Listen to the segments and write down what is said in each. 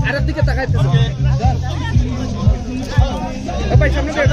আরেক দিকে তাকাইতেছে ভাই সামনে ভাই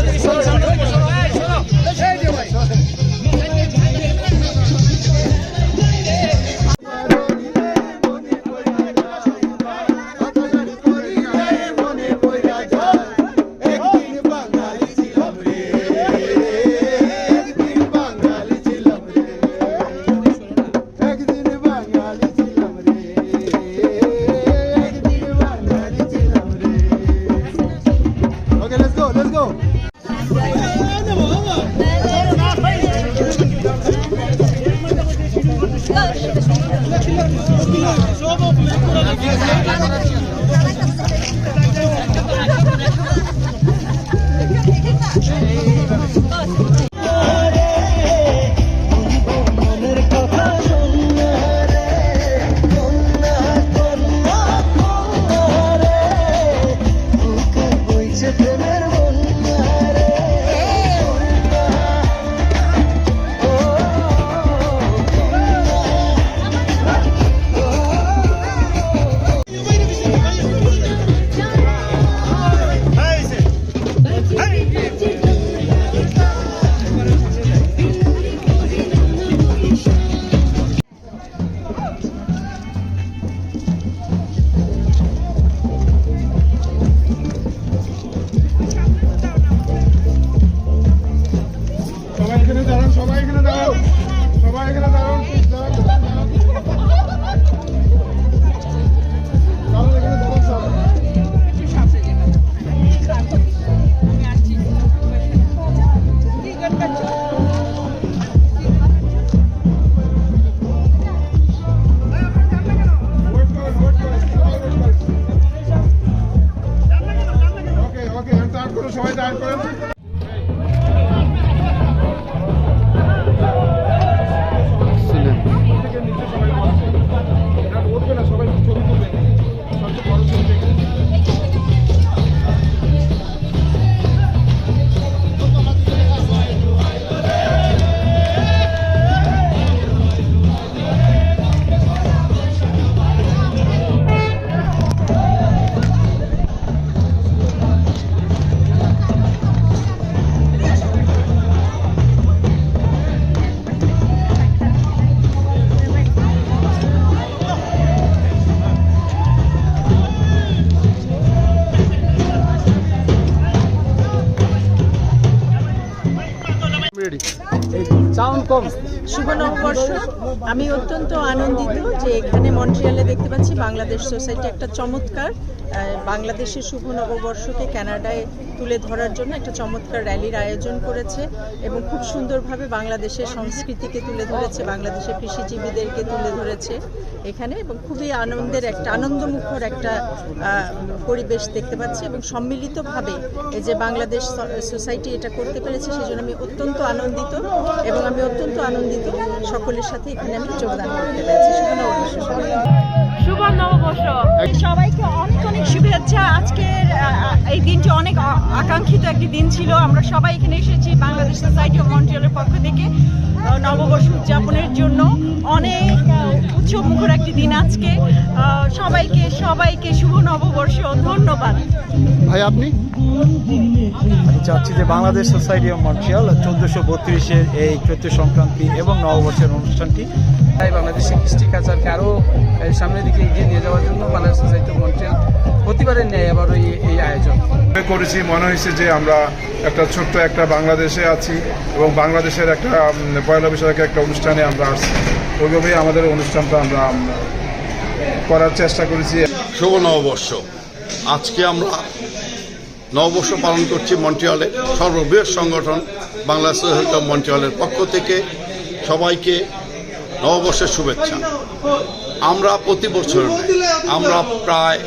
শুভ নববর্ষ। আমি অত্যন্ত আনন্দিত যে এখানে মন্ট্রিয়ালে দেখতে পাচ্ছি বাংলাদেশ সোসাইটি একটা চমৎকার বাংলাদেশের শুভ নববর্ষকে কানাডায় তুলে ধরার জন্য একটা চমৎকার র্যালির আয়োজন করেছে এবং খুব সুন্দরভাবে বাংলাদেশের সংস্কৃতিকে তুলে ধরেছে, বাংলাদেশের কৃষিজীবীদেরকে তুলে ধরেছে এখানে এবং খুবই আনন্দের একটা আনন্দমুখর একটা পরিবেশ দেখতে পাচ্ছি এবং সম্মিলিতভাবে এই যে বাংলাদেশ সোসাইটি এটা করতে পেরেছে সেজন্য আমি অত্যন্ত আনন্দিত এবং আমি অত্যন্ত আনন্দিত সকলের সাথে এখানে আমি যোগদান করতে পেরেছি। শুভ নববর্ষ সবাইকে অনেক অনেক শুভেচ্ছা। আজকের এই দিনটি অনেক আকাঙ্ক্ষিত একটি দিন ছিল। আমরা সবাই এখানে এসেছি বাংলাদেশ সোসাইটি অফ মন্ট্রিয়ালের পক্ষ থেকে নববর্ষ উদযাপনের জন্য। অনেক উৎসবমুখর একটি দিন আজকে। সবাইকে শুভ নববর্ষ, ধন্যবাদ। ভাই আপনি? আমি চাচ্ছি যে বাংলাদেশ সোসাইটি অফ মন্ট্রিয়াল 1432-এর এই চৈত্র সংক্রান্তি এবং নববর্ষের অনুষ্ঠানটি বাংলাদেশের কৃষ্টি কালচারকে আরও সামনের দিকে এগিয়ে নিয়ে যাওয়ার জন্য বাংলাদেশ সোসাইটি অফ মন্ট্রিয়াল প্রতিবারের ন্যায় আবারও এই আয়োজন করেছি। মনে হয়েছে যে আমরা একটা ছোট্ট একটা বাংলাদেশে আছি এবং বাংলাদেশের একটা পয়লা বৈশাখের একটা অনুষ্ঠানে আমরা আসছি। ওইভাবেই আমাদের অনুষ্ঠানটা আমরা করার চেষ্টা করেছি। শুভ নববর্ষ। আজকে আমরা নববর্ষ পালন করছি মন্ট্রিয়ালে। সর্ববৃহৎ সংগঠন বাংলাদেশ সোসাইটি অফ মন্ট্রিয়ালের পক্ষ থেকে সবাইকে নববর্ষের শুভেচ্ছা। আমরা প্রতি বছর আমরা প্রায়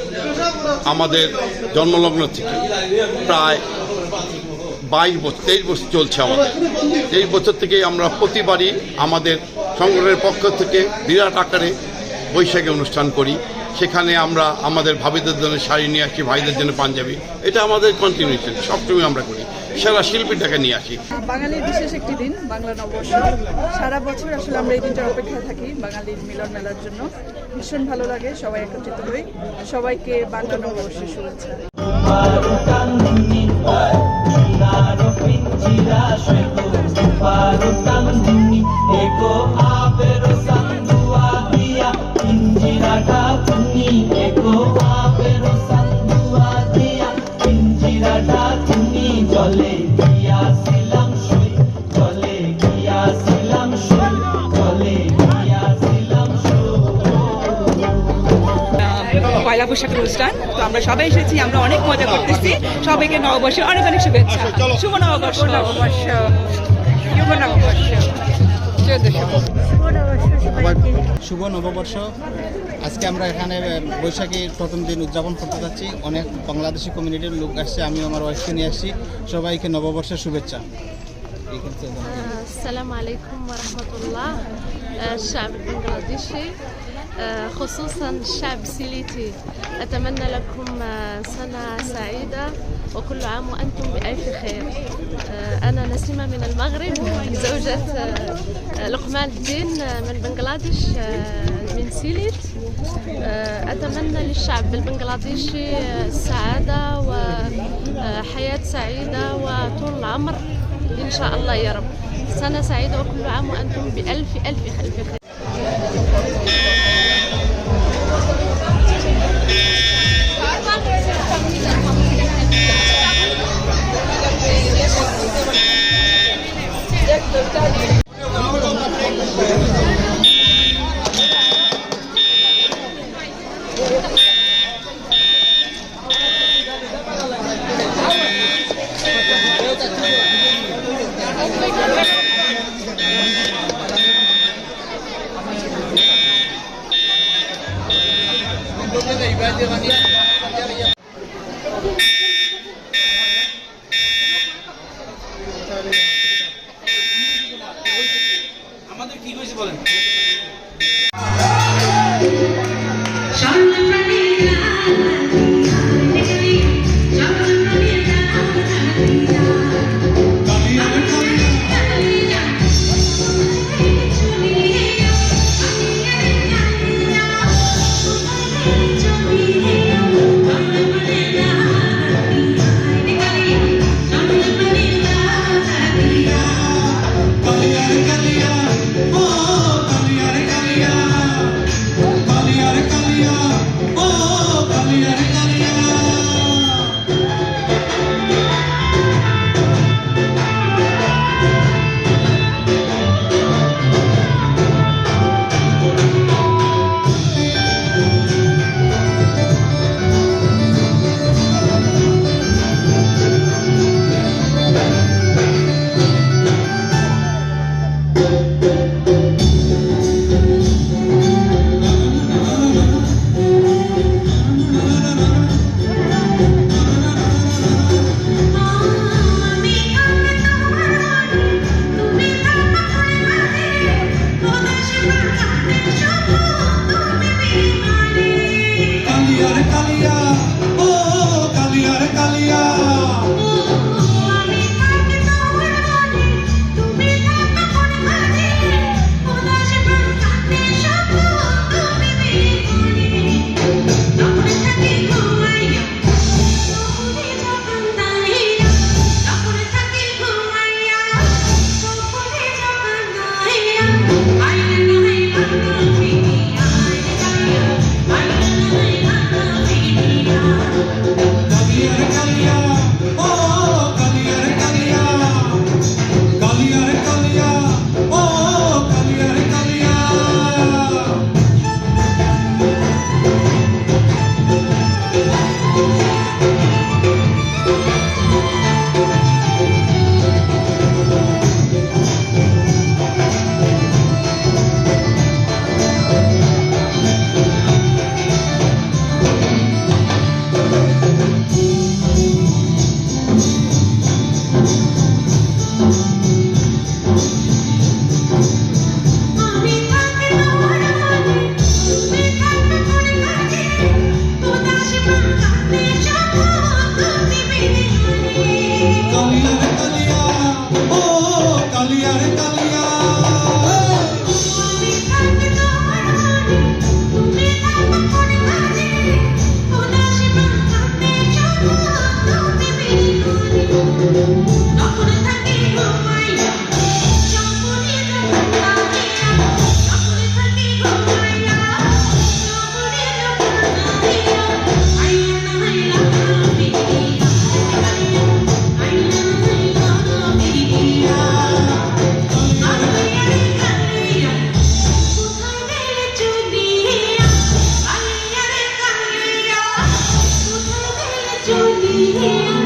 আমাদের জন্মলগ্ন থেকে প্রায় 23 বছর চলছে আমাদের। 23 বছর থেকেই আমরা প্রতিবারই আমাদের সংগঠনের পক্ষ থেকে বিরাট আকারে বৈশাখী অনুষ্ঠান করি। সেখানে আমরা আমাদের ভাবিদের জন্য শাড়ি নিয়ে আসি, ভাইদের জন্য পাঞ্জাবি। এটা আমাদের কন্টিনিউশন, সবসময় আমরা করি। সেরা শিল্পীটাকে নিয়ে আসি। বাঙালির বিশেষ একটি দিন, বাংলা নববর্ষ। সারা বছর আসলে আমরা এই দিনটার অপেক্ষায় থাকি বাঙালির মিলন মেলার জন্য। ভীষণ ভালো লাগে সবাই একত্রিত হই। সবাইকে বাংলা নববর্ষের শুভেচ্ছা। পয়লা বৈশাখের অনুষ্ঠান, তো আমরা সবাই এসেছি, আমরা অনেক মজা করতেছি। সবাইকে নববর্ষের অনেক অনেক শুভেচ্ছা। শুভ নববর্ষ। শুভ নববর্ষ। শুভ নববর্ষ। আজকে আমরা এখানে বৈশাখীর প্রথম দিন উদযাপন করতে যাচ্ছি। অনেক বাংলাদেশি কমিউনিটির লোক আসছে, আমি আমার ওয়াইফকে নিয়ে আসছি। সবাইকে নববর্ষের শুভেচ্ছা। السلام عليكم ورحمة الله. الشعب البنغلاديشي خصوصا الشعب السيليتي، أتمنى لكم سنة سعيدة وكل عام وأنتم بألف خير. أنا نسيمة من المغرب، زوجة لقمان الدين من بنغلاديش من سيليت. أتمنى للشعب البنغلاديشي السعادة وحياة سعيدة وطول العمر إن شاء الله يا رب. سنة سعيدة وكل عام وأنتم بألف ألف ألف خير. ही